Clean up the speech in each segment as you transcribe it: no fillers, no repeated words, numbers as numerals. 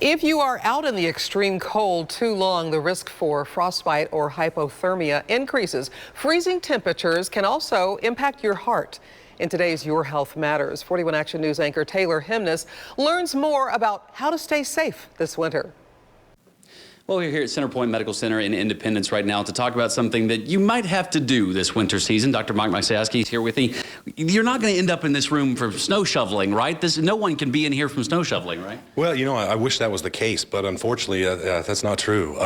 If you are out in the extreme cold too long, the risk for frostbite or hypothermia increases. Freezing temperatures can also impact your heart. In today's Your Health Matters, 41 Action News anchor Taylor Hemness learns more about how to stay safe this winter. Well, we're here at Centerpoint Medical Center in Independence right now to talk about something that you might have to do this winter season. Dr. Mike Myszkowski is here with me. You're not going to end up in this room for snow shoveling, right? No one can be in here from snow shoveling, right? Well, you know, I wish that was the case, but unfortunately, that's not true.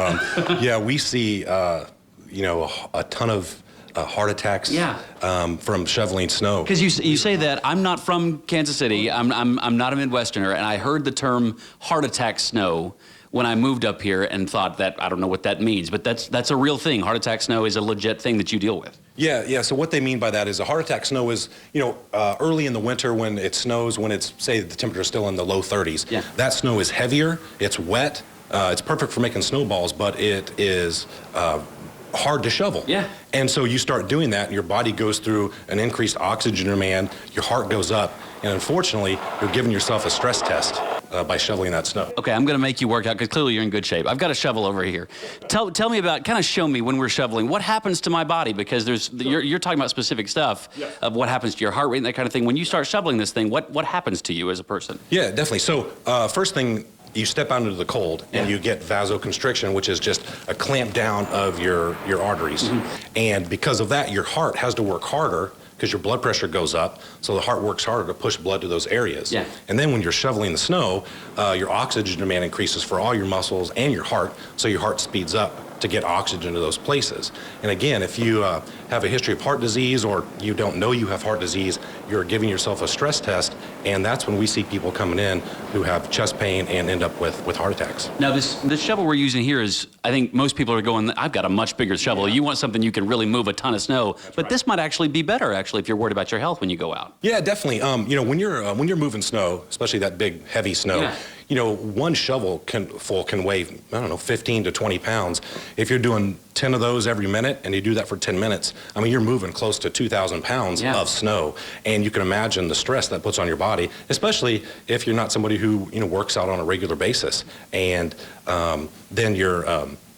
Yeah, we see, you know, a ton of heart attacks from shoveling snow. Because you say that I'm not from Kansas City, I'm not a Midwesterner, and I heard the term heart attack snow when I moved up here and thought that, I don't know what that means, but that's a real thing. Heart attack snow is a legit thing that you deal with. Yeah. So what they mean by that is a heart attack snow is, you know, early in the winter when it snows, when it's, say, the temperature is still in the low 30s. Yeah. That snow is heavier, it's wet, it's perfect for making snowballs, but it is hard to shovel. Yeah. And so you start doing that, and your body goes through an increased oxygen demand, your heart goes up, and unfortunately, you're giving yourself a stress test by shoveling that snow. Okay, I'm going to make you work out because clearly you're in good shape. I've got a shovel over here. Tell me about, kind of show me when we're shoveling, what happens to my body? Because you're talking about specific stuff of what happens to your heart rate and that kind of thing. When you start shoveling this thing, what happens to you as a person? Yeah, definitely. So first thing, you step out into the cold and you get vasoconstriction, which is just a clamp down of your arteries. And because of that, your heart has to work harder because your blood pressure goes up, so the heart works harder to push blood to those areas. Yeah. And then when you're shoveling the snow, your oxygen demand increases for all your muscles and your heart, so your heart speeds up to get oxygen to those places. And again, if you have a history of heart disease or you don't know you have heart disease, you're giving yourself a stress test, and that's when we see people coming in who have chest pain and end up with heart attacks. Now, this shovel we're using here is, I think most people are going, I've got a much bigger shovel. You want something you can really move a ton of snow, but this might actually be better, actually, if you're worried about your health when you go out. Yeah, definitely. You know, when you're moving snow, especially that big, heavy snow, you know, one shovel full can weigh, I don't know, 15 to 20 pounds. If you're doing 10 of those every minute and you do that for 10 minutes, I mean, you're moving close to 2,000 pounds of snow. And you can imagine the stress that puts on your body, especially if you're not somebody who, you know, works out on a regular basis. And then you're,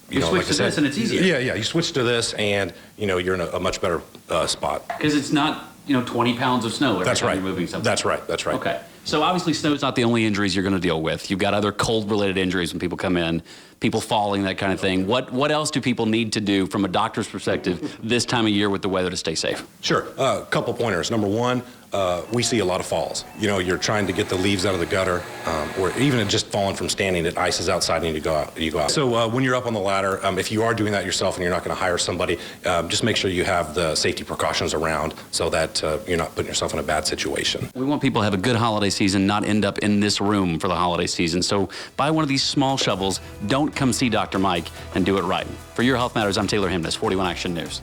you know, switch like to this and it's easier. Yeah, you switch to this and, you know, you're in a much better spot. Because it's not, you know, 20 pounds of snow every time you're moving something. That's right. Okay. So obviously snow's not the only injuries you're going to deal with. You've got other cold-related injuries when people come in, people falling, that kind of thing. What else do people need to do from a doctor's perspective this time of year with the weather to stay safe? Sure. A couple pointers. Number one, we see a lot of falls. You know, you're trying to get the leaves out of the gutter, or even just falling from standing, it ices outside and you go out. So when you're up on the ladder, if you are doing that yourself and you're not going to hire somebody, just make sure you have the safety precautions around so that you're not putting yourself in a bad situation. We want people to have a good holiday season, not end up in this room for the holiday season. So buy one of these small shovels. Don't come see Dr. Mike and do it right. For Your Health Matters, I'm Taylor Hemness, 41 Action News.